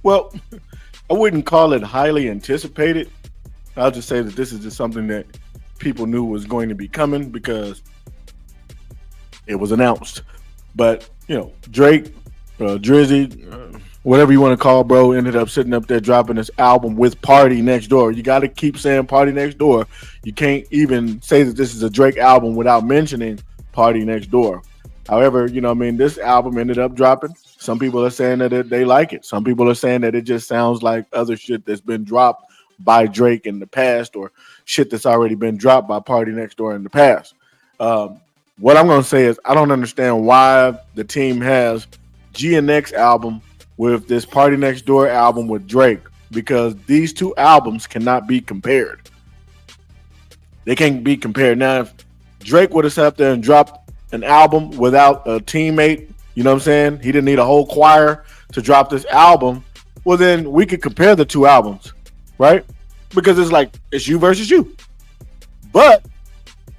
Well, I wouldn't call it highly anticipated. I'll just say that this is just something that people knew was going to be coming because it was announced. But Drake, Drizzy, whatever you want to call, bro, ended up sitting up there dropping this album with Party Next Door. You got to keep saying Party Next Door. You can't even say that this is a Drake album without mentioning Party Next Door. However, this album ended up dropping. Some people are saying that they like it. Some people are saying that it just sounds like other shit that's been dropped by Drake in the past or shit that's already been dropped by Party Next Door in the past. What I'm going to say is I don't understand why the team has GNX album with this Party Next Door album with Drake, because these two albums cannot be compared. They can't be compared. Now, if Drake would have sat up there and dropped an album without a teammate, you know what I'm saying? He didn't need a whole choir to drop this album. Well, then we could compare the two albums, right? Because it's you versus you. But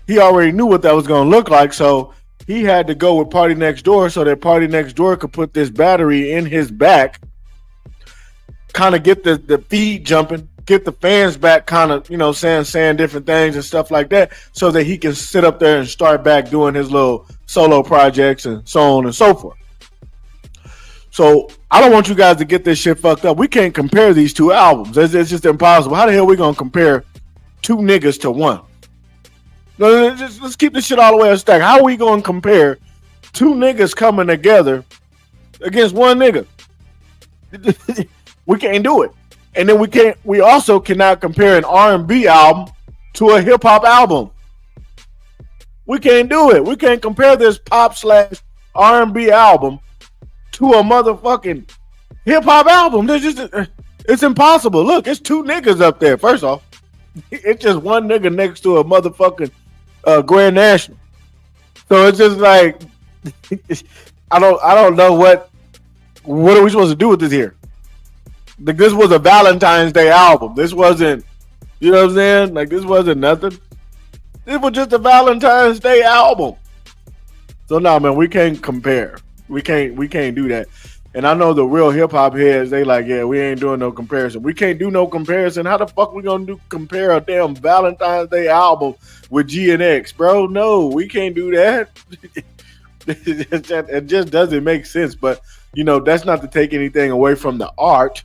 he already knew what that was going to look like, so he had to go with Party Next Door so that Party Next Door could put this battery in his back, kind of get the feed jumping, get the fans back, kind of, saying different things and stuff like that, so that he can sit up there and start back doing his little solo projects and so on and so forth. So I don't want you guys to get this shit fucked up. We can't compare these two albums. It's just impossible. How the hell are we going to compare two niggas to one? Let's keep this shit all the way a stack. How are we going to compare two niggas coming together against one nigga? We can't do it. And then we also cannot compare an R&B album to a hip hop album. We can't do it. We can't compare this pop / R&B album to a motherfucking hip hop album. It's impossible. Look, it's two niggas up there. First off, it's just one nigga next to a motherfucking Grand National. So it's just like I don't know what are we supposed to do with this here. Like, this was a Valentine's Day album. This wasn't, you know what I'm saying? Like, this wasn't nothing. This was just a Valentine's Day album. So no, man, we can't compare. We can't do that. And I know the real hip hop heads, they like, yeah, we ain't doing no comparison. We can't do no comparison. How the fuck we gonna compare a damn Valentine's Day album with GNX, bro? No, we can't do that. It just doesn't make sense. But that's not to take anything away from the art.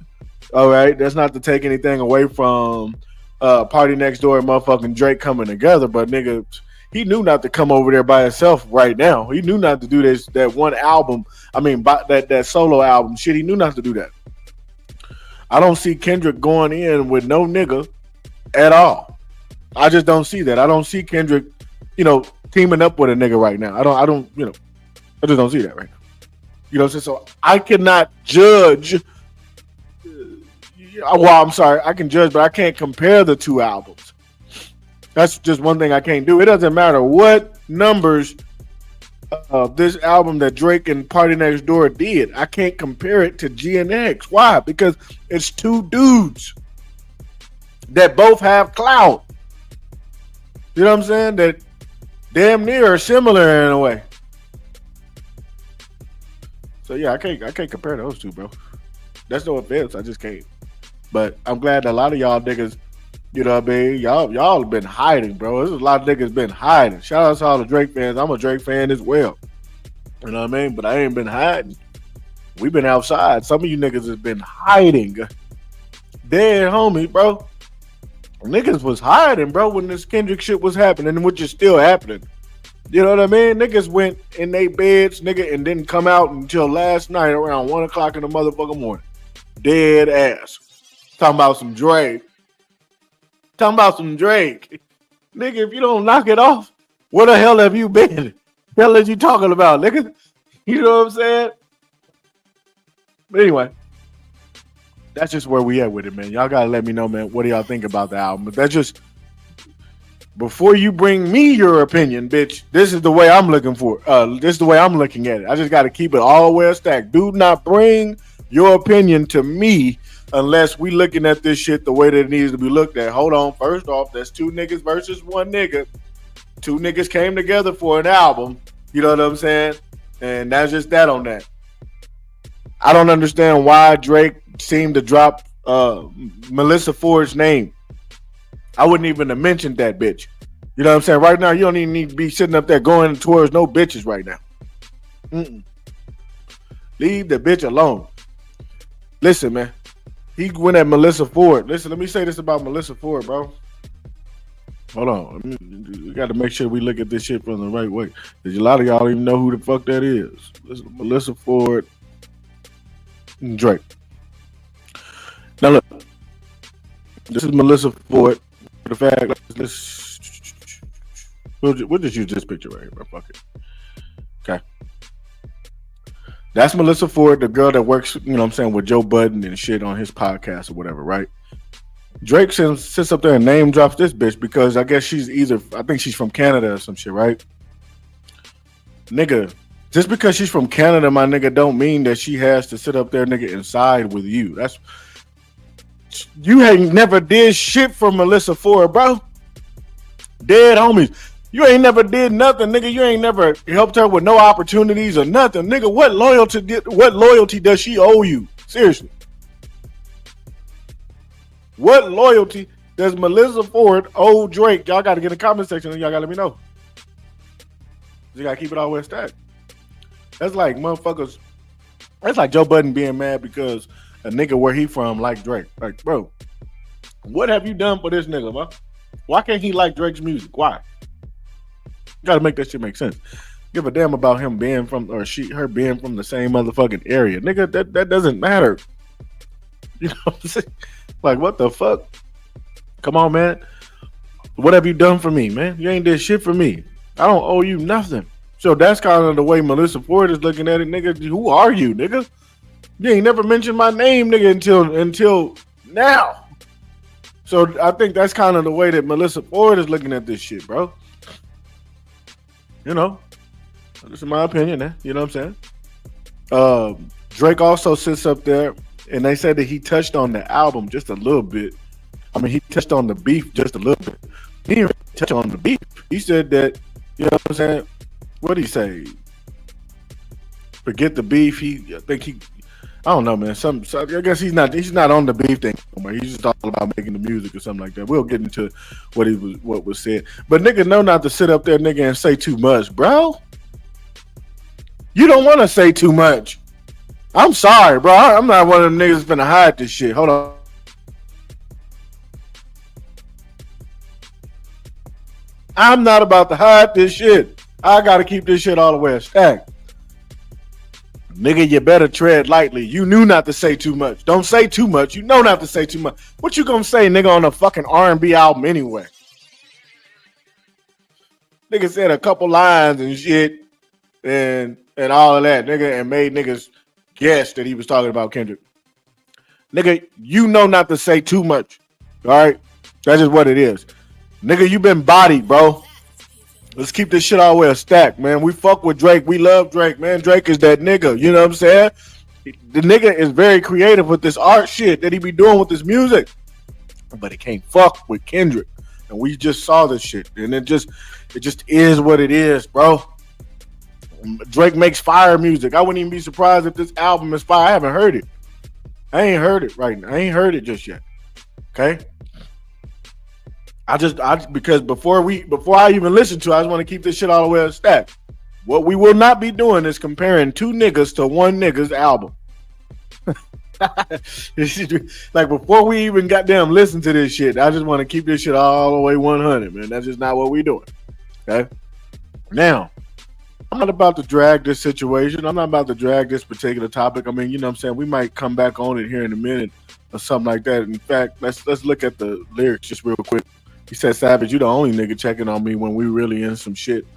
All right, that's not to take anything away from Party Next Door and motherfucking Drake coming together. But nigga, he knew not to come over there by himself right now. He knew not to do that one album. I mean, that solo album shit. He knew not to do that. I don't see Kendrick going in with no nigga at all. I just don't see that. I don't see Kendrick, teaming up with a nigga right now. I just don't see that right now. So I cannot judge. Well, I'm sorry, I can judge, but I can't compare the two albums. That's just one thing I can't do. It doesn't matter what numbers of this album that Drake and Party Next Door did. I can't compare it to GNX. Why? Because it's two dudes that both have clout. You know what I'm saying? That damn near are similar in a way. So yeah, I can't compare those two, bro. That's no offense. I just can't. But I'm glad that a lot of y'all niggas, you know what I mean? Y'all have been hiding, bro. There's a lot of niggas been hiding. Shout out to all the Drake fans. I'm a Drake fan as well. You know what I mean? But I ain't been hiding. We've been outside. Some of you niggas have been hiding. Dead homie, bro. Niggas was hiding, bro, when this Kendrick shit was happening, which is still happening. You know what I mean? Niggas went in their beds, nigga, and didn't come out until last night around 1 o'clock in the motherfucking morning. Dead ass. Talking about some Drake. Nigga, if you don't knock it off, where the hell have you been? The hell are you talking about, nigga? You know what I'm saying? But anyway, that's just where we at with it, man. Y'all gotta let me know, man. What do y'all think about the album? But that's just, before you bring me your opinion, bitch, this is the way I'm looking for. This is the way I'm looking at it. I just gotta keep it all the way stacked. Do not bring your opinion to me unless we looking at this shit the way that it needs to be looked at. Hold on. First off, that's two niggas versus one nigga. Two niggas came together for an album. You know what I'm saying? And that's just that on that. I don't understand why Drake seemed to drop Melissa Ford's name, I wouldn't even have mentioned that bitch. You know what I'm saying? Right now, you don't even need to be sitting up there going towards no bitches right now. Leave the bitch alone. Listen, man. He went at Melissa Ford. Listen, let me say this about Melissa Ford, bro. Hold on. We got to make sure we look at this shit from the right way. Because a lot of y'all don't even know who the fuck that is. Listen, Melissa Ford and Drake. Now, look. This is Melissa Ford. For the fact, we'll just use this picture right here, bro. Fuck it. Okay. That's Melissa Ford, the girl that works, you know what I'm saying, with Joe Budden and shit on his podcast or whatever, right? Drake sits up there and name drops this bitch because I guess I think she's from Canada or some shit, right? Nigga, just because she's from Canada, my nigga, don't mean that she has to sit up there, nigga, and side with you. You ain't never did shit for Melissa Ford, bro. Dead homies. You ain't never did nothing, nigga. You ain't never helped her with no opportunities or nothing, nigga. What loyalty does she owe you? Seriously. What loyalty does Melissa Ford owe Drake? Y'all got to get in the comment section and y'all got to let me know. You got to keep it all the way stacked. That's like motherfuckers. That's like Joe Budden being mad because a nigga where he from like Drake. Like, bro, what have you done for this nigga, bro? Why can't he like Drake's music? Why? You gotta make that shit make sense. Give a damn about him being from or her being from the same motherfucking area. Nigga, that doesn't matter. You know what I'm saying? Like, what the fuck? Come on, man. What have you done for me, man? You ain't did shit for me. I don't owe you nothing. So that's kind of the way Melissa Ford is looking at it, nigga. Who are you, nigga? You ain't never mentioned my name, nigga, until now. So I think that's kind of the way that Melissa Ford is looking at this shit, bro. You know, this is my opinion, eh? You know what I'm saying? Drake also sits up there, and they said that he touched on the album just a little bit. I mean, he touched on the beef just a little bit. He didn't really touch on the beef. He said that, you know what I'm saying? What did he say? Forget the beef. I don't know, man. I guess he's not on the beef thing anymore. He's just all about making the music or something like that. We'll get into what was said. But nigga know not to sit up there, nigga, and say too much, bro. You don't want to say too much. I'm sorry, bro. I'm not one of them niggas that's gonna hide this shit. Hold on. I'm not about to hide this shit. I gotta keep this shit all the way stacked. Nigga, you better tread lightly. You knew not to say too much. Don't say too much. You know not to say too much. What you gonna say, nigga, on a fucking R&B album anyway? Nigga said a couple lines and shit and all of that, nigga, and made niggas guess that he was talking about Kendrick. Nigga, you know not to say too much. All right? That's just what it is. Nigga, you been bodied, bro. Let's keep this shit all the way a stack, man. We fuck with Drake. We love Drake, man. Drake is that nigga. You know what I'm saying? The nigga is very creative with this art shit that he be doing with this music. But he can't fuck with Kendrick. And we just saw this shit. And it just is what it is, bro. Drake makes fire music. I wouldn't even be surprised if this album is fire. I haven't heard it. I ain't heard it right now. I ain't heard it just yet. Okay? Because before I even listen to it, I just want to keep this shit all the way a stack. What we will not be doing is comparing two niggas to one nigga's album. Like, before we even goddamn listen to this shit, I just want to keep this shit all the way 100, man. That's just not what we doing. Okay? Now, I'm not about to drag this situation. I'm not about to drag this particular topic. I mean, you know what I'm saying? We might come back on it here in a minute or something like that. In fact, let's look at the lyrics just real quick. He said, Savage, you the only nigga checking on me when we really in some shit.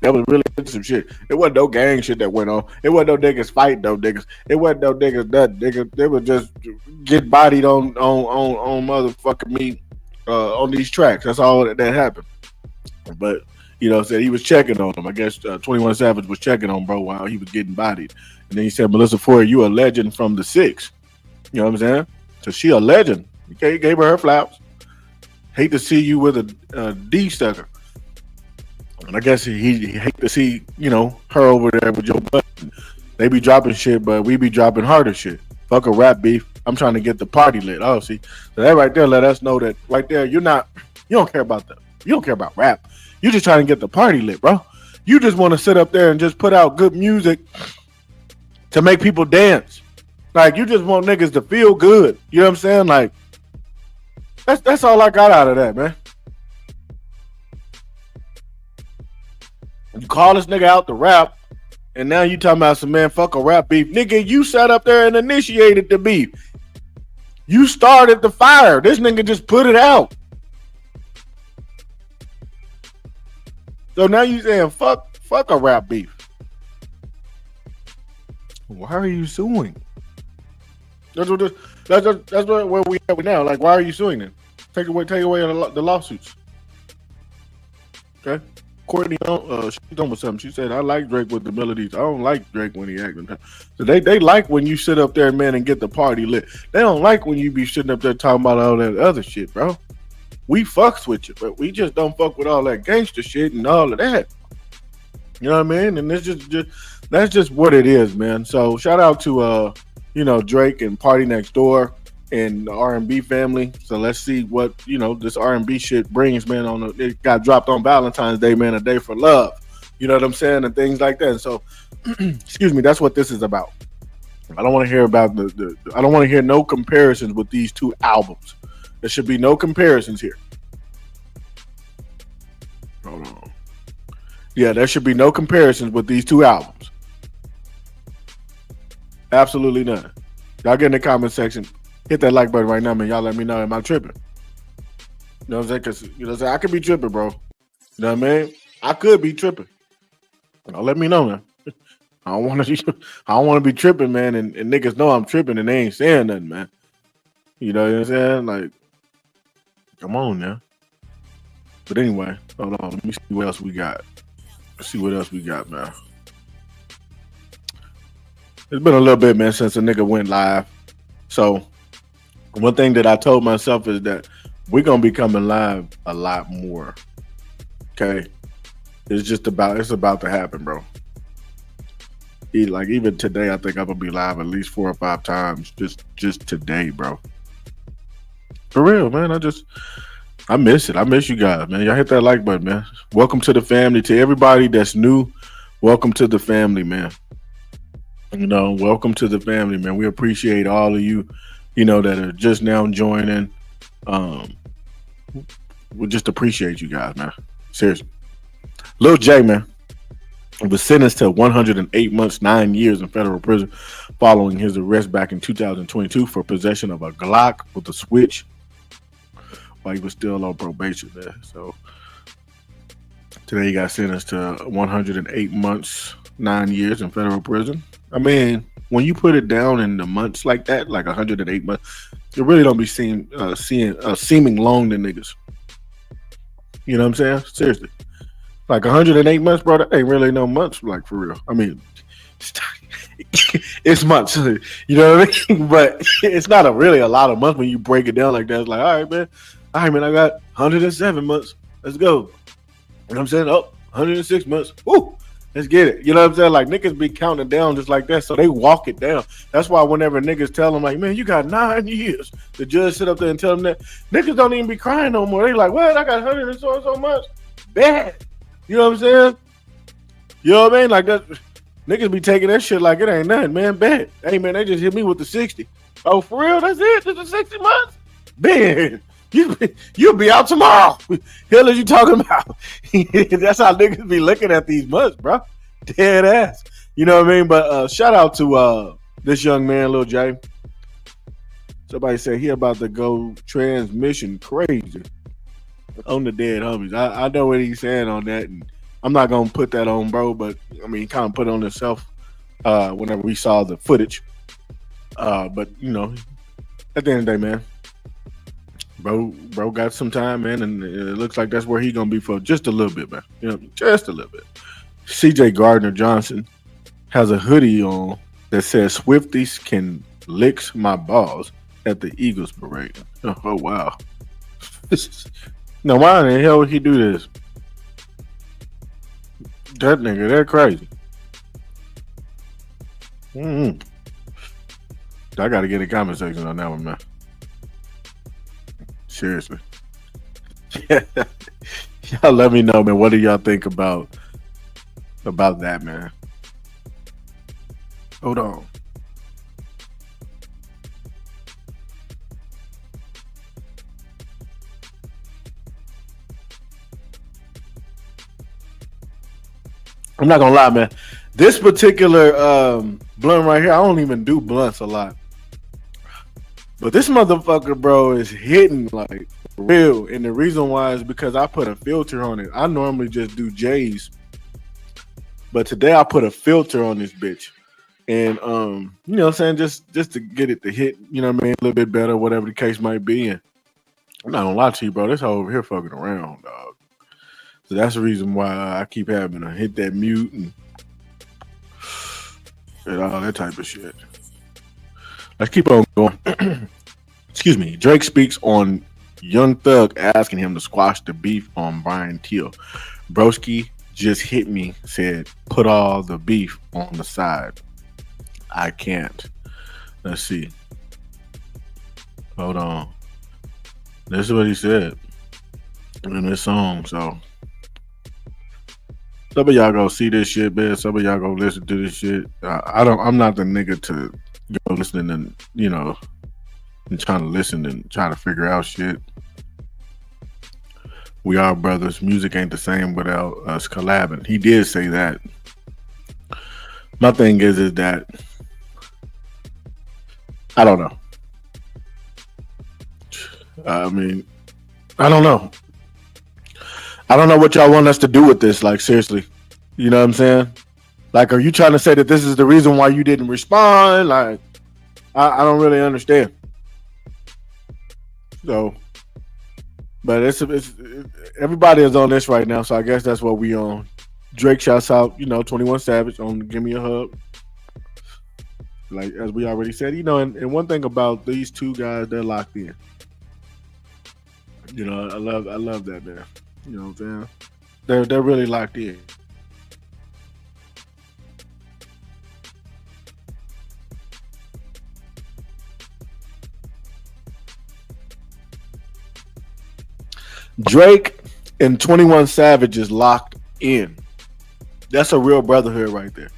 That was really in some shit. It wasn't no gang shit that went on. It wasn't no niggas fight no niggas. It wasn't no niggas that niggas. They would just get bodied on motherfucking me on these tracks. That's all that happened. But, you know, said he was checking on him. I guess 21 Savage was checking on bro while he was getting bodied. And then he said, Melissa Ford, you a legend from the 6. You know what I'm saying? So she a legend. Okay, gave her flowers. Hate to see you with a D sucker. And I guess he hate to see, you know, her over there with Joe Budden. They be dropping shit, but we be dropping harder shit. Fuck a rap beef. I'm trying to get the party lit. Oh, see, so that right there let us know that right there you don't care about you don't care about rap. You just trying to get the party lit, bro. You just want to sit up there and just put out good music to make people dance. Like you just want niggas to feel good. You know what I'm saying? Like that's all I got out of that, man. You call this nigga out to rap, and now you talking about some man fuck a rap beef. Nigga, you sat up there and initiated the beef. You started the fire. This nigga just put it out. So now you saying fuck a rap beef. Why are you suing? That's where we at now. Like, why are you suing them? Take away the lawsuits. Okay. Courtney, she's on with something. She said, I like Drake with the melodies. I don't like Drake when he acting. So they like when you sit up there, man, and get the party lit. They don't like when you be sitting up there talking about all that other shit, bro. We fucks with you, but we just don't fuck with all that gangster shit and all of that. You know what I mean? And that's just what it is, man. So shout out to Drake and PartyNextDoor and the R&B family. So let's see what this R&B shit brings, man. It got dropped on Valentine's Day, man, a day for love. You know what I'm saying, and things like that. And so, excuse me, that's what this is about. I don't want to hear about I don't want to hear no comparisons with these two albums. There should be no comparisons here. Hold on. Yeah, there should be no comparisons with these two albums. Absolutely none. Y'all get in the comment section. Hit that like button right now, man. Y'all let me know, am I tripping? You know what I'm saying? Because, I could be tripping, bro. You know what I mean? I could be tripping. Let me know, man. I don't want to be tripping, man, and niggas know I'm tripping and they ain't saying nothing, man. You know what I'm saying? Like, come on now. But anyway, hold on. Let me see what else we got. Let's see what else we got, man. It's been a little bit, man, since a nigga went live. So one thing that I told myself is that we're gonna be coming live a lot more. Okay, it's about to happen, bro. Like even today, I think I'm gonna be live at least 4 or 5 times just today, bro. For real, man. I miss it. I miss you guys, man. Y'all hit that like button, man. Welcome to the family. To everybody that's new, welcome to the family, man. Welcome to the family, man. We appreciate all of you, that are just now joining. We just appreciate you guys, man. Seriously. Lil J, man, was sentenced to 108 months, 9 years in federal prison following his arrest back in 2022 for possession of a Glock with a switch while he was still on probation, man. So today he got sentenced to 108 months, 9 years in federal prison. I mean, when you put it down in the months like that, like 108 months, you really don't be seeming long to niggas. You know what I'm saying? Seriously. Like 108 months, bro, that ain't really no months, like for real. I mean, it's months, you know what I mean? But it's not really a lot of months when you break it down like that. It's like, all right, man, I got 107 months. Let's go. You know what I'm saying? Oh, 106 months. Woo! Let's get it. You know what I'm saying? Like niggas be counting down just like that, so they walk it down. That's why whenever niggas tell them like, man, you got 9 years, the judge sit up there and tell them that, niggas don't even be crying no more. They like, what? I got 100 and so much. Bad. You know what I'm saying? You know what I mean? Like that, niggas be taking that shit like it ain't nothing, man. Bad. Hey man, they just hit me with the 60. Oh, for real? That's it? Just the 60 months? Man. You'll be out tomorrow. Hell is you talking about? That's how niggas be looking at these months, bro. Dead ass. You know what I mean? But shout out to this young man, Lil J. Somebody said he about to go transmission crazy on the dead homies. I know what he's saying on that, and I'm not gonna put that on, bro. But I mean, he kind of put it on himself whenever we saw the footage. But at the end of the day, man. Bro got some time, man, and it looks like that's where he's gonna be for just a little bit, man. Just a little bit. CJ Gardner Johnson has a hoodie on that says Swifties can licks my balls at the Eagles parade. Oh wow. Now why in the hell would he do this? That nigga, they're crazy. Mm-hmm. I got to get a comment section on that one, man. Seriously. Y'all let me know, man. What do y'all think about that, man? Hold on. I'm not gonna lie, man. This particular blunt right here, I don't even do blunts a lot. But this motherfucker, bro, is hitting like real. And the reason why is because I put a filter on it. I normally just do J's. But today I put a filter on this bitch. And you know what I'm saying, just to get it to hit, you know what I mean, a little bit better, whatever the case might be. And I'm not gonna lie to you, bro. This hoe over here fucking around, dog. So that's the reason why I keep having to hit that mute and all that type of shit. Let's keep on going. Excuse me. Drake speaks on Young Thug asking him to squash the beef on Brian Teal. Broski just hit me, said, put all the beef on the side. I can't. Let's see. Hold on. This is what he said in this song. So some of y'all go see this shit, man. Some of y'all go listen to this shit. I'm not the nigga to go listening and, you know, and trying to listen and trying to figure out shit. We are brothers. Music ain't the same without us collabing. He did say that. My thing is that I don't know. I mean, I don't know. I don't know what y'all want us to do with this. Like, seriously. You know what I'm saying? Like, are you trying to say that this is the reason why you didn't respond? Like, I don't really understand. So, but it's everybody is on this right now. So I guess that's what we on. Drake shouts out, you know, 21 Savage on Give Me a Hug. Like, as we already said, you know, and one thing about these two guys, they're locked in. You know, I love that, man. You know what I'm saying? They're really locked in. Drake and 21 Savage is locked in. That's a real brotherhood right there.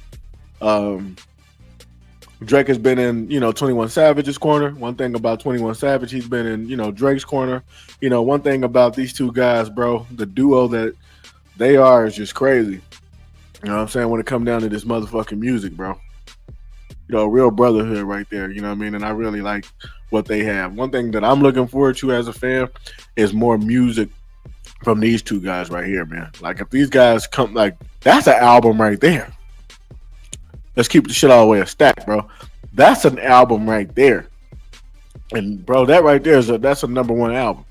Drake has been in, you know, 21 Savage's corner. One thing about 21 Savage, he's been in, you know, Drake's corner. You know, one thing about these two guys, bro, the duo that they are is just crazy. You know what I'm saying? When it comes down to this motherfucking music, bro. You know, real brotherhood right there. You know what I mean? And I really like what they have. One thing that I'm looking forward to as a fan is more music from these two guys right here, man. Like, if these guys come, like, that's an album right there. Let's keep the shit all the way a stack, bro. That's an album right there. And, bro, that right there that's a number one album.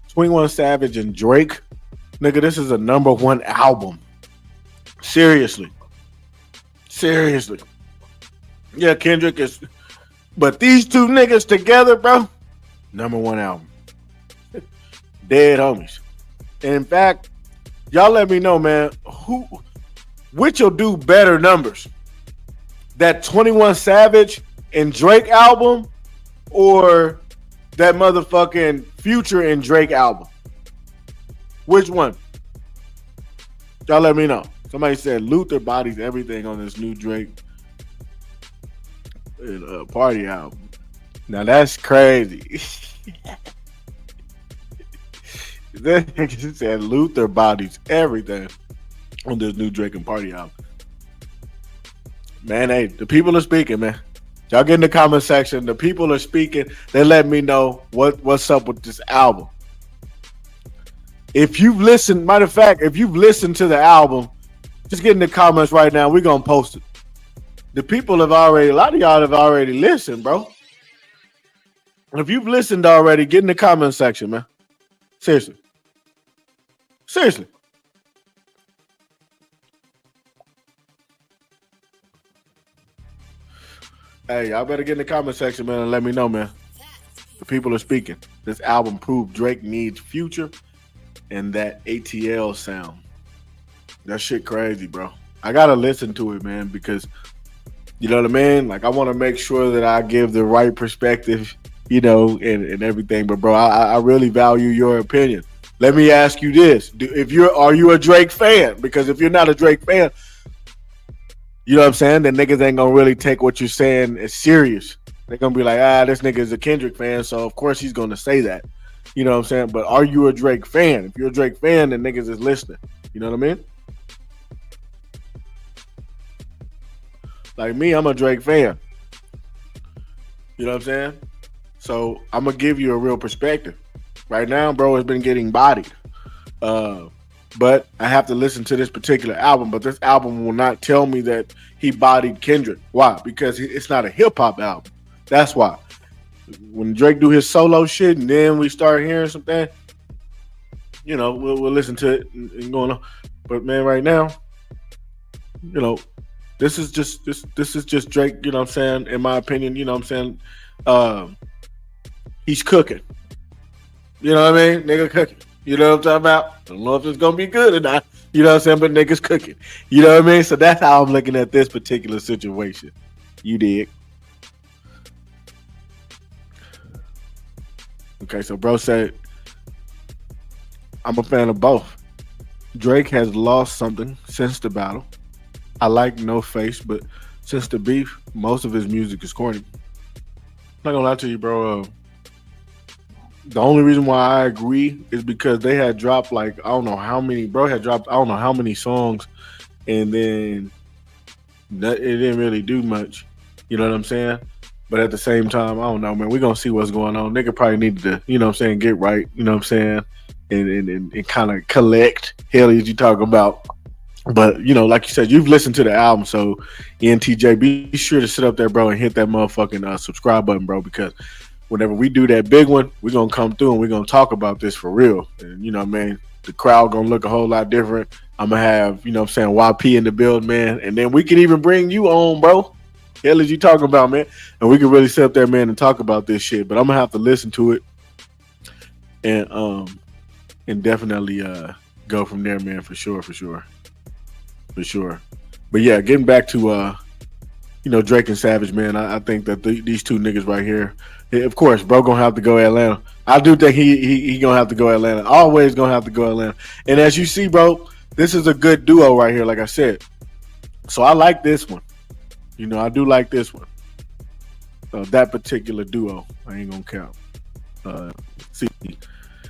21 Savage and Drake, nigga, this is a number one album. Seriously. Yeah, Kendrick is, but these two niggas together, bro, number one album. Dead homies. And in fact, y'all let me know, man, which will do better numbers? That 21 Savage and Drake album or that motherfucking Future and Drake album? Which one? Y'all let me know. Somebody said Luther bodies everything on this new Drake Party album. Now that's crazy. That nigga said Luther bodies everything on this new Drake and Party album. Man, hey, the people are speaking, man. Y'all get in the comment section. The people are speaking. They let me know what's up with this album. If you've listened, matter of fact, if you've listened to the album, just get in the comments right now. We're going to post it. The people have already, a lot of y'all have already listened, bro. If you've listened already, get in the comment section, man. Seriously. Hey, y'all better get in the comment section, man, and let me know, man. The people are speaking. This album proved Drake needs Future and that ATL sound. That shit crazy, bro. I gotta listen to it, man, because You know what I mean? Like, I want to make sure that I give the right perspective, and everything. But bro, I really value your opinion. Let me ask you this: are you a Drake fan? Because if you're not a Drake fan, you know what I'm saying, then niggas ain't gonna really take what you're saying as serious. They're gonna be like, this nigga is a Kendrick fan, so of course he's gonna say that. You know what I'm saying? But are you a Drake fan? If you're a Drake fan, then niggas is listening. You know what I mean? Like me, I'm a Drake fan. You know what I'm saying? So I'm gonna give you a real perspective. Right now, bro, it's been getting bodied. But I have to listen to this particular album. But this album will not tell me that he bodied Kendrick. Why? Because it's not a hip hop album. That's why. When Drake do his solo shit, and then we start hearing something, we'll listen to it and going on. But man, right now, this is just Drake, you know what I'm saying, in my opinion, you know what I'm saying? He's cooking. You know what I mean? Nigga cooking. You know what I'm talking about? I don't know if it's gonna be good or not. You know what I'm saying? But niggas cooking. You know what I mean? So that's how I'm looking at this particular situation. You dig? Okay, so bro said, I'm a fan of both. Drake has lost something since the battle. I like No Face, but since the beef, most of his music is corny. I'm not gonna lie to you, bro. The only reason why I agree is because they had dropped I don't know how many songs, and then it didn't really do much. You know what I'm saying? But at the same time, I don't know, man. We're gonna see what's going on. Nigga probably needed to, you know what I'm saying, get right, you know what I'm saying, and kind of collect. Hell is you talking about? But, like you said, you've listened to the album, so NTJ, be sure to sit up there, bro, and hit that motherfucking subscribe button, bro, because whenever we do that big one, we're going to come through and we're going to talk about this for real. And, man, the crowd going to look a whole lot different. I'm going to have, you know what I'm saying, YP in the build, man. And then we can even bring you on, bro. Hell is you talking about, man? And we can really sit up there, man, and talk about this shit. But I'm going to have to listen to it and definitely go from there, man, for sure. But yeah, getting back to Drake and Savage, man, I think that these two niggas right here, of course, bro gonna have to go Atlanta. I do think he gonna have to go Atlanta. Always gonna have to go Atlanta. And as you see, bro, this is a good duo right here, like I said. So I like this one. I do like this one. That particular duo, I ain't gonna count. See,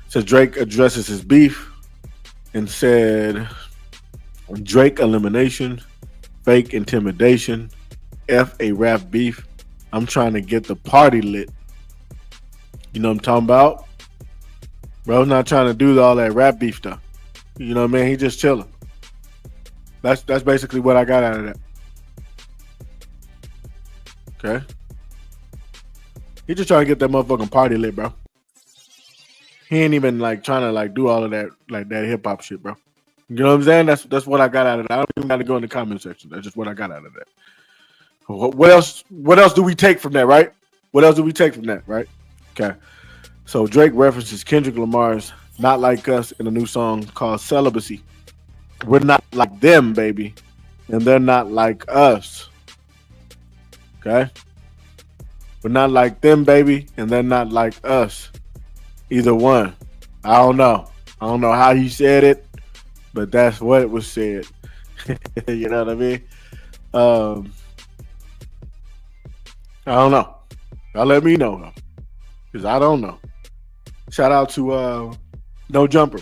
so Drake addresses his beef and said, Drake elimination, fake intimidation, a rap beef. I'm trying to get the party lit. You know what I'm talking about? Bro's not trying to do all that rap beef stuff. You know what I mean? He just chilling. That's basically what I got out of that. Okay? He just trying to get that motherfucking party lit, bro. He ain't even trying to do all of that that hip hop shit, bro. You know what I'm saying? That's what I got out of that. I don't even got to go in the comment section. That's just what I got out of that. What else? What else do we take from that, right? What else do we take from that, right? Okay. So Drake references Kendrick Lamar's "Not Like Us" in a new song called "Celibacy." We're not like them, baby, and they're not like us. Okay. We're not like them, baby, and they're not like us. Either one. I don't know. I don't know how he said it, but that's what it was said. You know what I mean? I don't know. Y'all let me know, though, because I don't know. Shout out to No Jumper.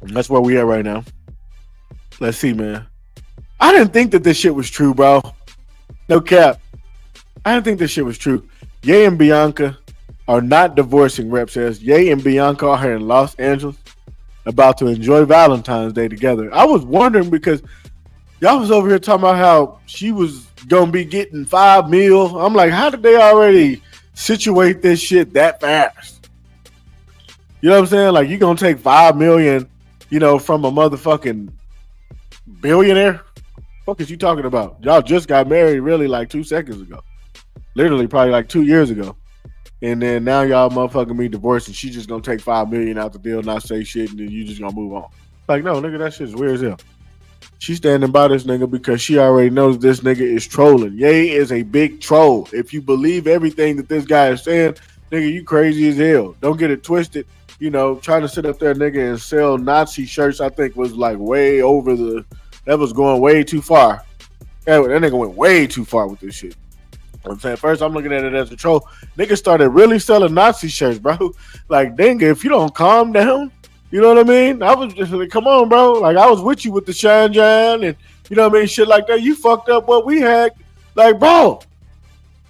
That's where we at right now. Let's see, man. I didn't think that this shit was true, bro. No cap. I didn't think this shit was true. Ye and Bianca are not divorcing, Rep says. Ye and Bianca are here in Los Angeles about to enjoy Valentine's Day together. I was wondering because y'all was over here talking about how she was going to be getting $5 million. I'm like, how did they already situate this shit that fast? You know what I'm saying? Like, you going to take $5 million, from a motherfucking billionaire? What is you talking about? Y'all just got married really 2 seconds ago. Literally probably 2 years ago. And then now y'all motherfucking me divorced and she just gonna take $5 million out the deal, not say shit, and then you just gonna move on. No, nigga, that shit's weird as hell. She's standing by this nigga because she already knows this nigga is trolling. Ye is a big troll. If you believe everything that this guy is saying, nigga, you crazy as hell. Don't get it twisted. You know, trying to sit up there, nigga, and sell Nazi shirts, I think was like way over the. That was going way too far. That nigga went way too far with this shit. I'm saying, first I'm looking at it as a troll. Niggas started really selling Nazi shirts, bro. Like, nigga, if you don't calm down, you know what I mean? I was just like, come on, bro. Like, I was with you with the Shine Jan and, you know what I mean, shit like that. You fucked up what we had. Like, bro,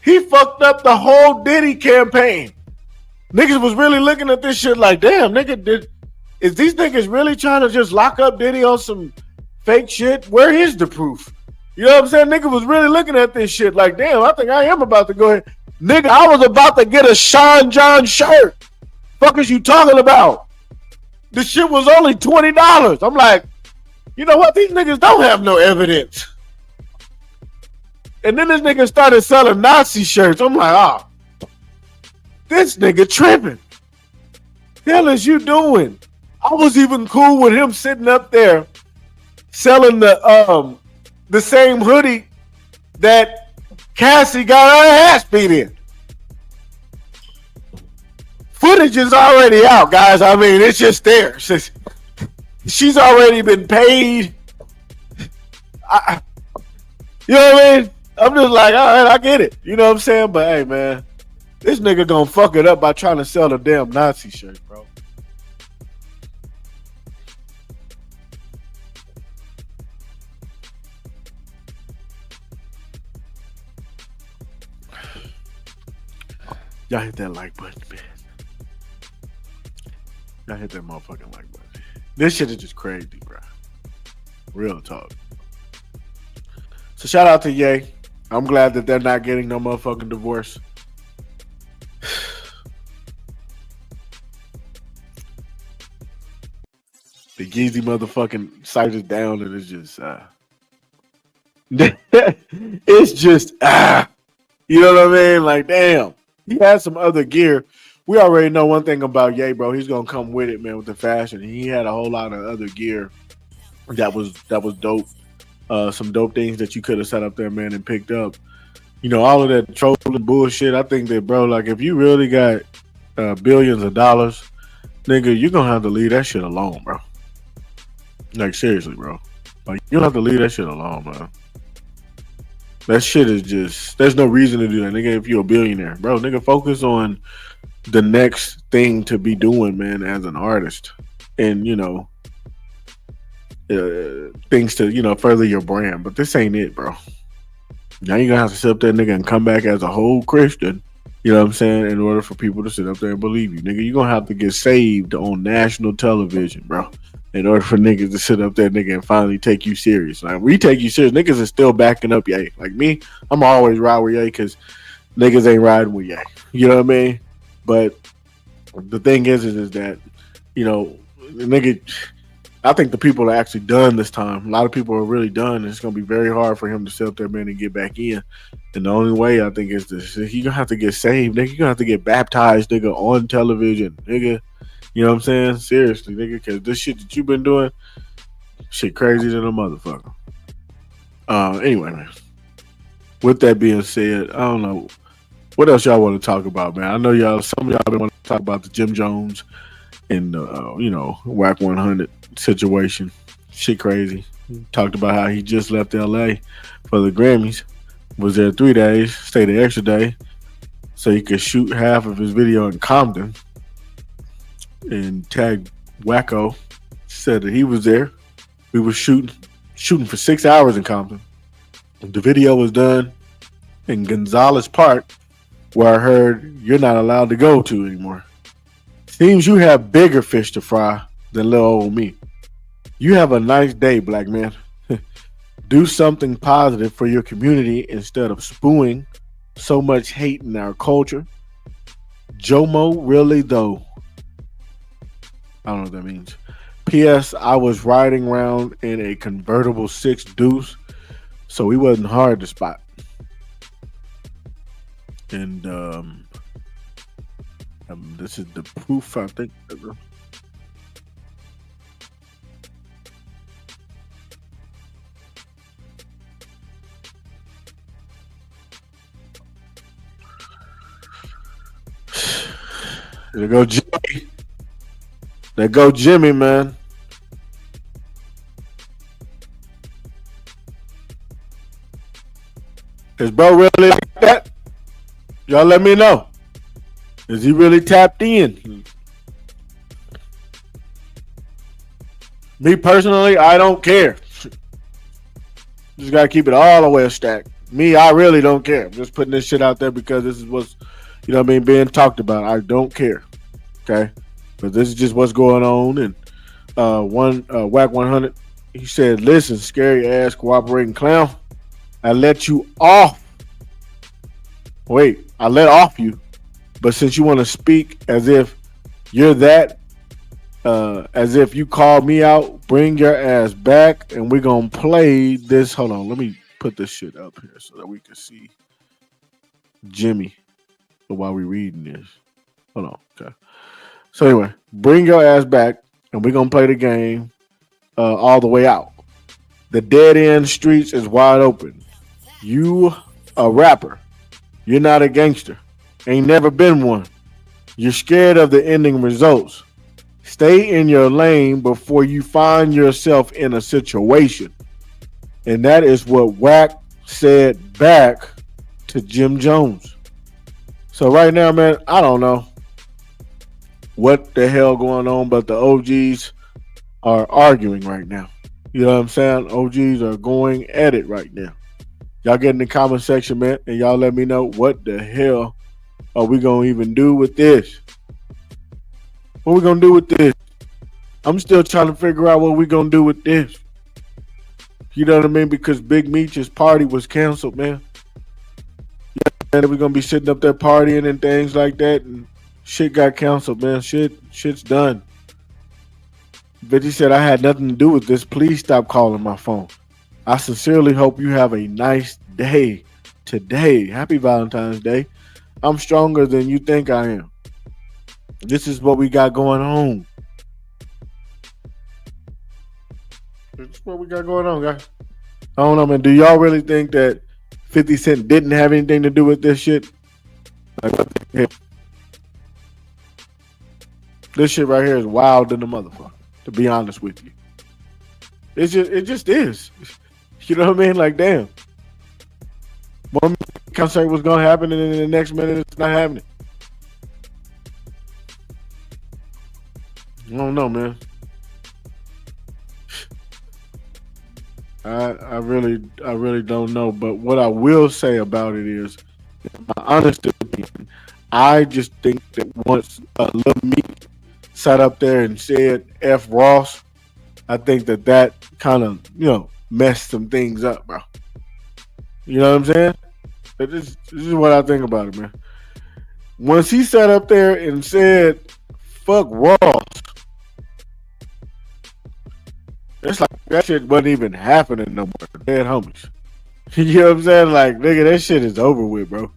he fucked up the whole Diddy campaign. Niggas was really looking at this shit like, damn, nigga, is these niggas really trying to just lock up Diddy on some fake shit? Where is the proof? You know what I'm saying? Nigga was really looking at this shit like, damn, I think I am about to go ahead. Nigga, I was about to get a Sean John shirt. Fuck is you talking about? This shit was only $20. I'm like, you know what? These niggas don't have no evidence. And then this nigga started selling Nazi shirts. I'm like, oh, this nigga tripping. The hell is you doing? I was even cool with him sitting up there selling the same hoodie that Cassie got her ass beat in. Footage is already out, guys. I mean, it's just there. She's already been paid. You know what I mean? I'm just like, all right, I get it. You know what I'm saying? But hey, man, this nigga gonna fuck it up by trying to sell a damn Nazi shirt, bro. Y'all hit that like button, man. Y'all hit that motherfucking like button. This shit is just crazy, bro. Real talk. So shout out to Ye. I'm glad that they're not getting no motherfucking divorce. The Yeezy motherfucking site is down and it's just it's just you know what I mean? Like, damn. He had some other gear. We already know one thing about Ye, bro. He's gonna come with it, man, with the fashion. He had a whole lot of other gear that was dope. Some dope things that you could have set up there, man, and picked up. You know, all of that trolling bullshit. I think that, bro, like, if you really got billions of dollars, nigga, you're gonna have to leave that shit alone, bro. Like, seriously, bro. Like, you don't have to leave that shit alone, man. That shit is just, there's no reason to do that, nigga, if you're a billionaire. Bro, nigga, focus on the next thing to be doing, man, as an artist. And, you know, things to, you know, further your brand. But this ain't it, bro. Now you're gonna have to sit up there, nigga, and come back as a whole Christian, you know what I'm saying, in order for people to sit up there and believe you. Nigga, you're gonna have to get saved on national television, bro, in order for niggas to sit up there, nigga, and finally take you serious. Like, we take you serious. Niggas is still backing up Ye. Like me, I'm always ride with Ye because niggas ain't riding with Ye. You know what I mean? But the thing is that, you know, the nigga, I think the people are actually done this time. A lot of people are really done. And it's gonna be very hard for him to sit up there, man, and get back in. And the only way, I think, is this: you're gonna have to get saved, nigga. You're gonna have to get baptized, nigga, on television, nigga. You know what I'm saying? Seriously, nigga, because this shit that you've been doing, shit crazy than a motherfucker. Anyway, man. With that being said, I don't know what else y'all want to talk about, man. I know some of y'all been want to talk about the Jim Jones and you know, WAC 100 situation. Shit crazy. Talked about how he just left LA for the Grammys. Was there 3 days, stayed an extra day so he could shoot half of his video in Compton, and tagged Wacko. Said that he was there. We were shooting for 6 hours in Compton. The video was done in Gonzales Park, where I heard you're not allowed to go to anymore. Seems you have bigger fish to fry than little old me. You have a nice day, black man. Do something positive for your community instead of spewing so much hate in our culture. Jomo, really though. I don't know what that means. P.S. I was riding around in a convertible 6 Deuce, so he wasn't hard to spot. And this is the proof, I think. There go Jimmy. There go Jimmy, man. Is bro really like that? Y'all let me know. Is he really tapped in? Me personally, I don't care. Just gotta keep it all the way stacked. Me, I really don't care. I'm just putting this shit out there because this is what's, being talked about. I don't care. Okay, but this is just what's going on. And one whack 100, he said, "Listen, scary ass cooperating clown. I let you off. Wait, I let off you. But since you want to speak as if you're that, as if you called me out, bring your ass back, and we're gonna play this. Hold on, let me put this shit up here so that we can see Jimmy while we reading this. Hold on, okay. So anyway, bring your ass back, and we're gonna play the game all the way out. The dead end streets is wide open. You a rapper. You're not a gangster. Ain't never been one. You're scared of the ending results. Stay in your lane before you find yourself in a situation. And that is what Wack said back to Jim Jones. So right now, man, I don't know what the hell going on, but the OGs are arguing right now. You know what I'm saying? OGs are going at it right now. Y'all get in the comment section, man, and y'all let me know what the hell are we going to even do with this? What we going to do with this? I'm still trying to figure out what we going to do with this. You know what I mean? Because Big Meech's party was canceled, man. And we're going to be sitting up there partying and things like that, and shit got canceled, man. Shit's done. 50 said, I had nothing to do with this. Please stop calling my phone. I sincerely hope you have a nice day today. Happy Valentine's Day. I'm stronger than you think I am. This is what we got going on. This is what we got going on, guys. I don't know, man. Do y'all really think that 50 Cent didn't have anything to do with this shit? Like, this shit right here is wild than the motherfucker, to be honest with you. It just is. You know what I mean? Like, damn. One concert was gonna happen, and then the next minute it's not happening. I don't know, man. I really don't know. But what I will say about it is, my honest opinion, I just think that once Lil Meek sat up there and said F Ross, I think that kind of, messed some things up, bro. You know what I'm saying? This is what I think about it, man. Once he sat up there and said, fuck Ross, it's like that shit wasn't even happening no more. Dead homies. You know what I'm saying? Like, nigga, that shit is over with, bro.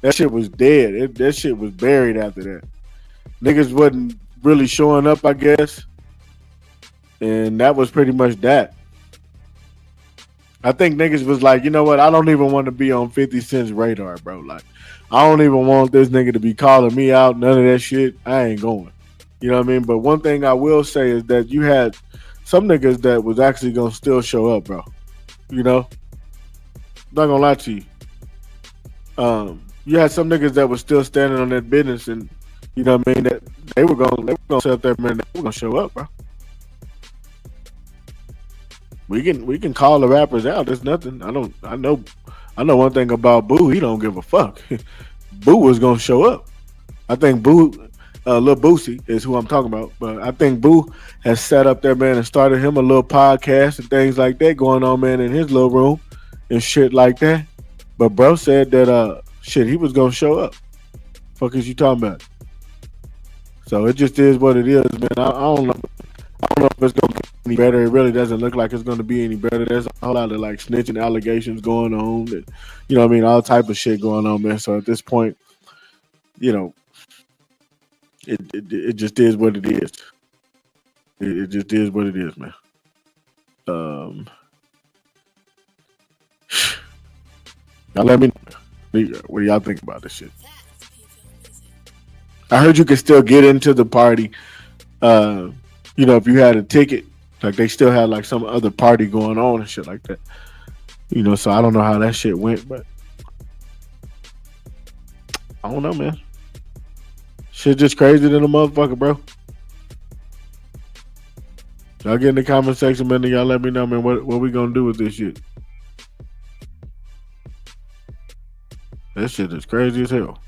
That shit was dead. That shit was buried after that. Niggas wasn't really showing up, I guess. And that was pretty much that. I think niggas was like, you know what? I don't even want to be on 50 Cent's radar, bro. Like, I don't even want this nigga to be calling me out. None of that shit. I ain't going. You know what I mean? But one thing I will say is that you had some niggas that was actually going to still show up, bro. You know? Not going to lie to you. You had some niggas that was still standing on that business, and you know what I mean? That they were going to sit up there, man. They were going to show up, bro. We can call the rappers out. There's nothing. I know one thing about Boo. He don't give a fuck. Boo was gonna show up. I think Boo, Lil Boosie is who I'm talking about. But I think Boo has sat up there, man, and started him a little podcast and things like that going on, man, in his little room and shit like that. But bro said that he was gonna show up. Fuck is you talking about? So it just is what it is, man. I don't know. I don't know if it's gonna get any better. It really doesn't look like it's gonna be any better. There's a whole lot of like snitching allegations going on, and you know what I mean, all type of shit going on, man. So at this point, it just is what it is. It just is what it is, man. Y'all let me know. What do y'all think about this shit? I heard you could still get into the party. Uh, if you had a ticket, like they still had like some other party going on and shit like that. So I don't know how that shit went, but I don't know, man. Shit just crazy than a motherfucker, bro. Y'all get in the comment section, man. And y'all let me know, man, what we gonna do with this shit. That shit is crazy as hell.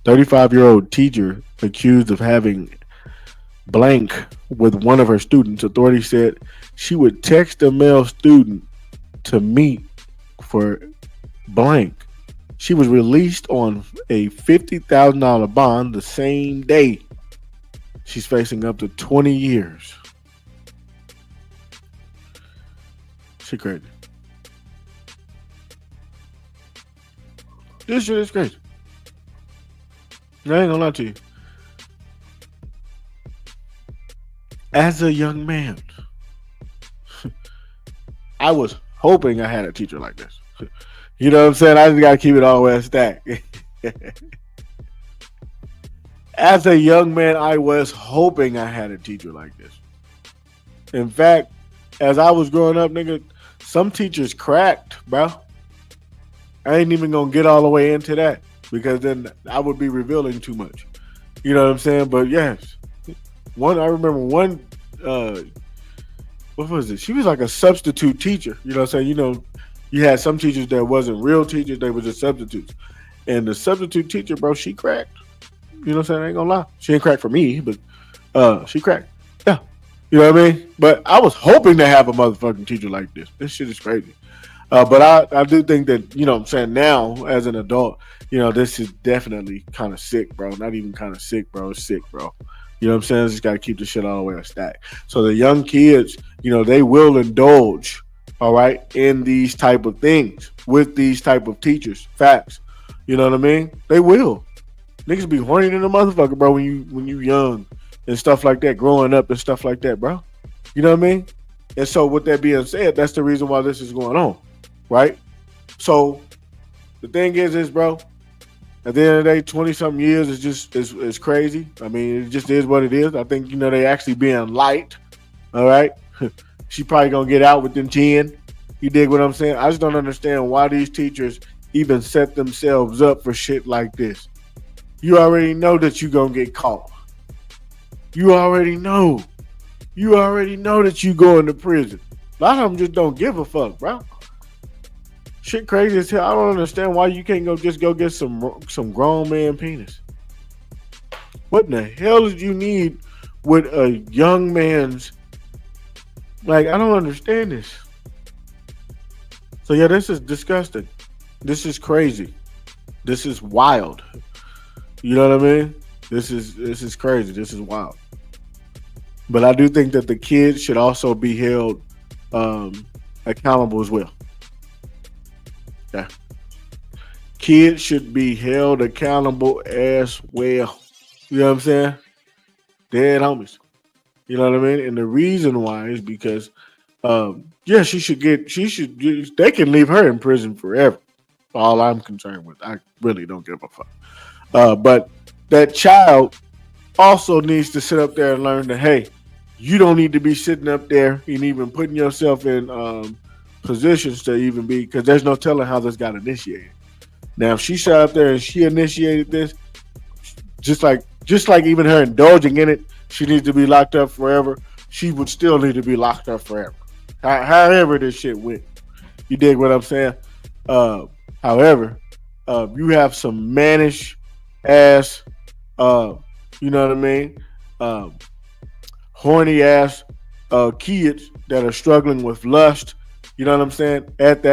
35-year-old teacher accused of having blank with one of her students. Authorities said she would text a male student to meet for blank. She was released on a $50,000 bond the same day. She's facing up to 20 years. She crazy. This shit is crazy. I ain't gonna lie to you. As a young man, I was hoping I had a teacher like this. You know what I'm saying? I just gotta keep it all the way stacked. As a young man, I was hoping I had a teacher like this. In fact, as I was growing up, nigga, some teachers cracked, bro. I ain't even gonna get all the way into that because then I would be revealing too much. You know what I'm saying? But yes, I remember one. What was it? She was like a substitute teacher. You know what I'm saying? You had some teachers that wasn't real teachers; they were just substitutes. And the substitute teacher, bro, she cracked. You know what I'm saying? I ain't gonna lie. She ain't cracked for me, but she cracked. Yeah. You know what I mean? But I was hoping to have a motherfucking teacher like this. This shit is crazy. But I do think that, what I'm saying, now as an adult, this is definitely kind of sick, bro. Not even kind of sick, bro. It's sick, bro. You know what I'm saying? Just got to keep the shit all the way on stack. So the young kids, they will indulge, all right, in these type of things with these type of teachers. Facts. You know what I mean? They will. Niggas be horny than a motherfucker, bro, when you young and stuff like that, growing up and stuff like that, bro. You know what I mean? And so with that being said, that's the reason why this is going on, right? So the thing is, bro, at the end of the day, 20-something years is just is crazy. I mean, it just is what it is. I think, they actually being light, all right? She probably going to get out within 10. You dig what I'm saying? I just don't understand why these teachers even set themselves up for shit like this. You already know that you're going to get caught. You already know. You already know that you going to prison. A lot of them just don't give a fuck, bro. Shit crazy as hell. I don't understand why you can't go get some grown man penis. What in the hell did you need with a young man's? Like, I don't understand this. So yeah, this is disgusting. This is crazy. This is wild. You know what I mean? This is crazy. This is wild. But I do think that the kids should also be held accountable as well. Yeah. Kids should be held accountable as well. You know what I'm saying? Dead homies. You know what I mean? And the reason why is because, they can leave her in prison forever. All I'm concerned with. I really don't give a fuck. But that child also needs to sit up there and learn that, hey, you don't need to be sitting up there and even putting yourself in positions to even be, because there's no telling how this got initiated. Now, if she sat up there and she initiated this, just like even her indulging in it, she needs to be locked up forever. She would still need to be locked up forever. However this shit went. You dig what I'm saying? However, you have some mannish ass, you know what I mean? Horny ass kids that are struggling with lust, you know what I'm saying? At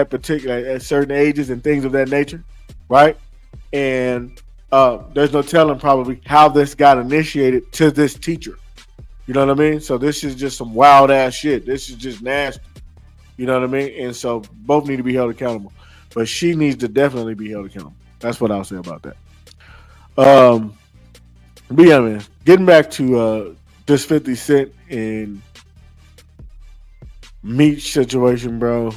certain ages and things of that nature, right? And there's no telling probably how this got initiated to this teacher. You know what I mean? So this is just some wild ass shit. This is just nasty. You know what I mean? And so both need to be held accountable. But she needs to definitely be held accountable. That's what I'll say about that. But yeah, man. Getting back to this 50 Cent and Meech situation, bro.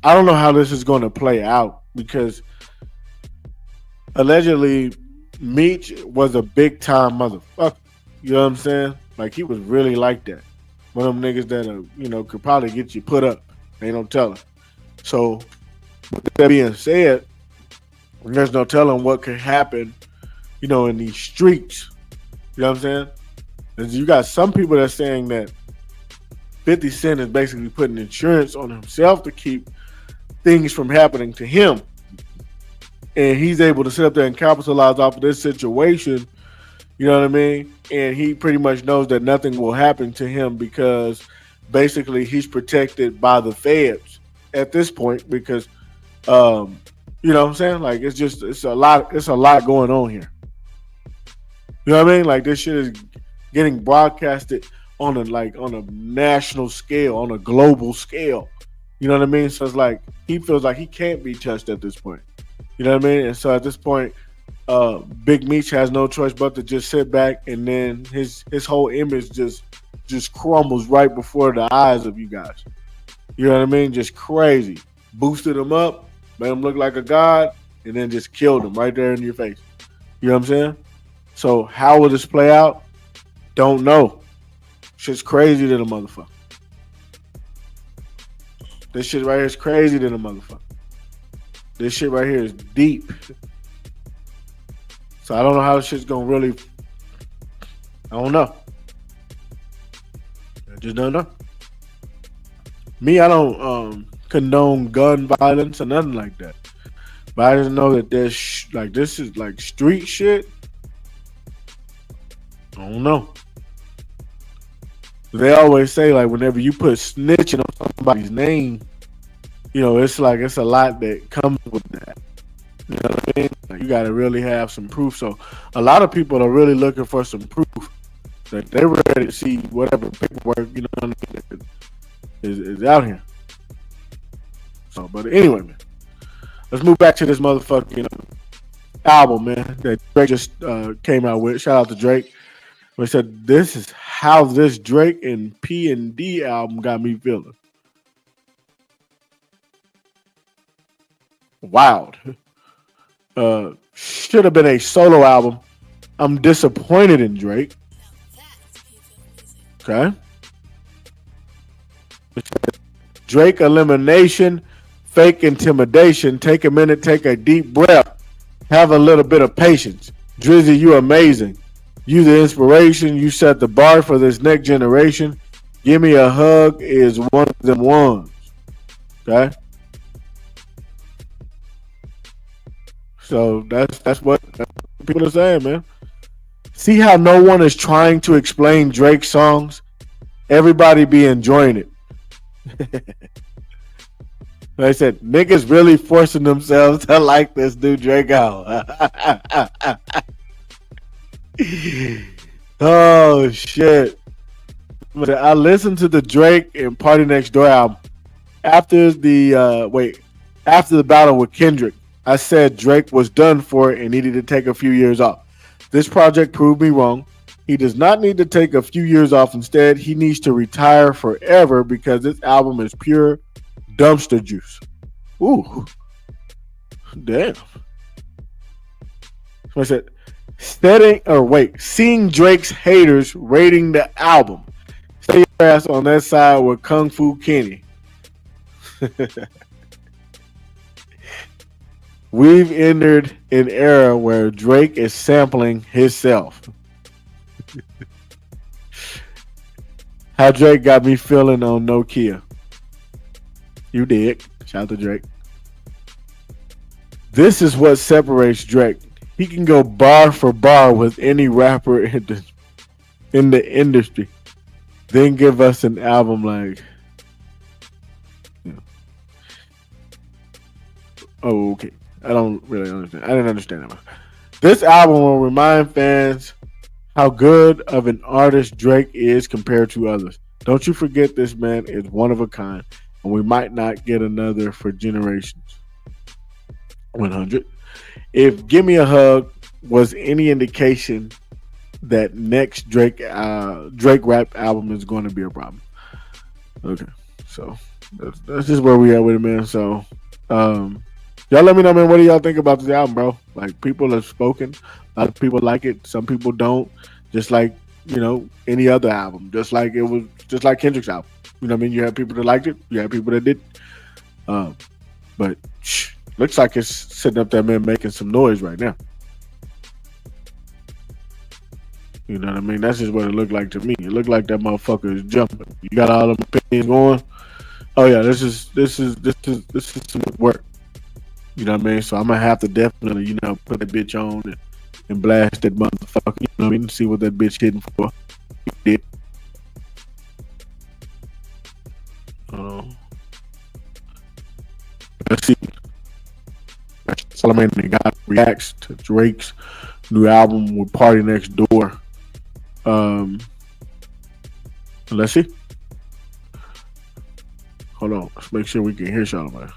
I don't know how this is going to play out because allegedly Meech was a big time motherfucker. You know what I'm saying? Like he was really like that. One of them niggas that could probably get you put up. Ain't no telling. So with that being said, there's no telling what could happen, in these streets. You know what I'm saying? And you got some people that are saying that 50 Cent is basically putting insurance on himself to keep things from happening to him. And he's able to sit up there and capitalize off of this situation. You know what I mean? And he pretty much knows that nothing will happen to him because basically he's protected by the feds at this point because you know what I'm saying? Like it's a lot going on here. You know what I mean? Like this shit is getting broadcasted on a national scale, on a global scale. You know what I mean? So it's like he feels like he can't be touched at this point. You know what I mean? And so at this point, Big Meech has no choice but to just sit back, and then his whole image just crumbles right before the eyes of you guys. You know what I mean? Just crazy. Boosted him up, made him look like a god, and then just killed him right there in your face. You know what I'm saying? So how will this play out? Don't know. Shit's crazy than a motherfucker. This shit right here is crazy than a motherfucker. This shit right here is deep. So I don't know how this shit's gonna really. I don't know. I just don't know. Me, I don't condone gun violence or nothing like that. But I just know that this is like street shit. I don't know. They always say like whenever you put snitching on somebody's name, it's a lot that comes with that. You know what I mean? Like you got to really have some proof. So a lot of people are really looking for some proof. Like they're ready to see whatever paperwork is out here. So, but anyway, man, let's move back to this motherfucking album, man, that Drake just came out with. Shout out to Drake. They said this is how this Drake and P&D album got me feeling. Wild. Should have been a solo album. I'm disappointed in Drake. Okay. Drake elimination, fake intimidation. Take a minute, take a deep breath. Have a little bit of patience. Drizzy, you amazing. You the inspiration. You set the bar for this next generation. Give Me a Hug is one of them ones. Okay. So that's what people are saying, man. See how no one is trying to explain Drake songs? Everybody be enjoying it. Like I said, niggas really forcing themselves to like this new Drake album. Oh shit! I listened to the Drake and PartyNextDoor album after the battle with Kendrick. I said Drake was done for and needed to take a few years off. This project proved me wrong. He does not need to take a few years off. Instead, he needs to retire forever because this album is pure dumpster juice. Ooh, damn. So I said, seeing Drake's haters rating the album. Stay your ass on that side with Kung Fu Kenny. We've entered an era where Drake is sampling himself. How Drake got me feeling on Nokia. You did. Shout out to Drake. This is what separates Drake. He can go bar for bar with any rapper in the industry. Then give us an album like... Oh, okay. I don't really understand. I didn't understand that. This album will remind fans how good of an artist Drake is compared to others. Don't you forget this man is one of a kind, and we might not get another for generations. 100. If Give Me a Hug was any indication that next Drake rap album is going to be a problem. Okay, so that's just where we are with it, man. So Y'all let me know, man. What do y'all think about this album, bro? Like, people have spoken. A lot of people like it. Some people don't. Just like, any other album. Just like it was, just like Kendrick's album. You know what I mean? You had people that liked it. You had people that didn't. But looks like it's sitting up there, man, making some noise right now. You know what I mean? That's just what it looked like to me. It looked like that motherfucker is jumping. You got all them opinions going. Oh yeah, this is some work. You know what I mean? So I'm gonna have to definitely, put that bitch on and blast that motherfucker. You know what I mean? See what that bitch hitting for. Yeah. Uh, let's see. Solomon God reacts to Drake's new album with Party Next Door. Let's see. Hold on. Let's make sure we can hear Solomon.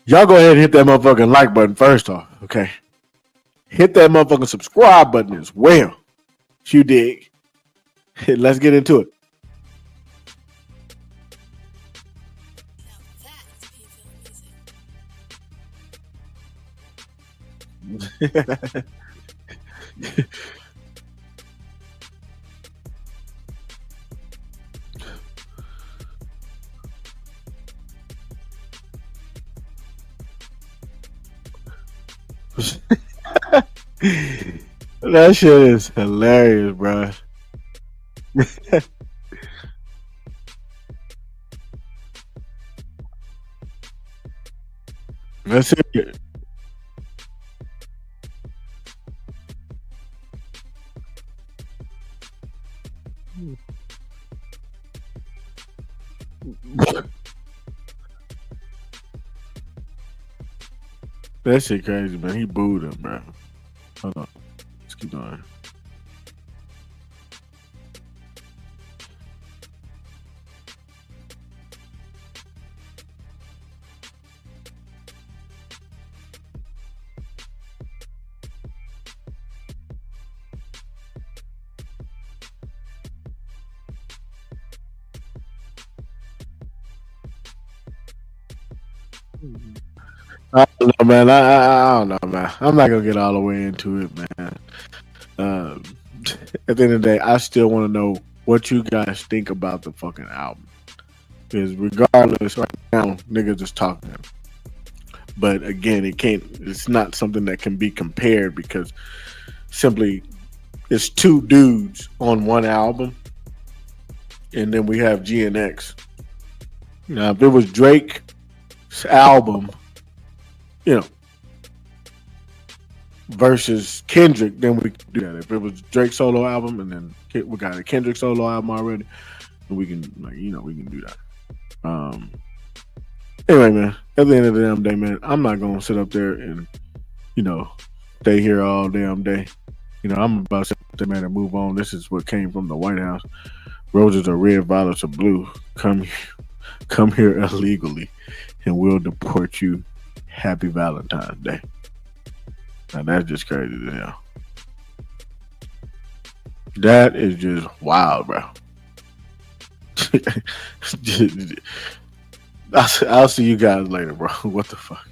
Y'all go ahead and hit that motherfucking like button first off, okay? Hit that motherfucking subscribe button as well. You dig? Let's get into it. That shit is hilarious, bro. That's it. That shit crazy, man. He booed him, bro. Hold on. Let's keep going. I don't know, man. I don't know, man. I'm not gonna get all the way into it, man. Um, at the end of the day, I still want to know what you guys think about the fucking album. Because regardless, right now, niggas just talking. But again, it can't. It's not something that can be compared because simply it's two dudes on one album, and then we have GNX. Now, if it was Drake's album, you know, versus Kendrick, then we could do that. If it was Drake's solo album, and then we got a Kendrick solo album already, then we can, we can do that. Anyway, man, at the end of the damn day, man, I'm not gonna sit up there and, stay here all damn day. I'm about to sit there, man, and move on. This is what came from the White House. Roses are red, violets are blue. Come here illegally, and we'll deport you. Happy Valentine's Day. Now that's just crazy as hell. That is just wild, bro. I'll see you guys later, bro. What the fuck?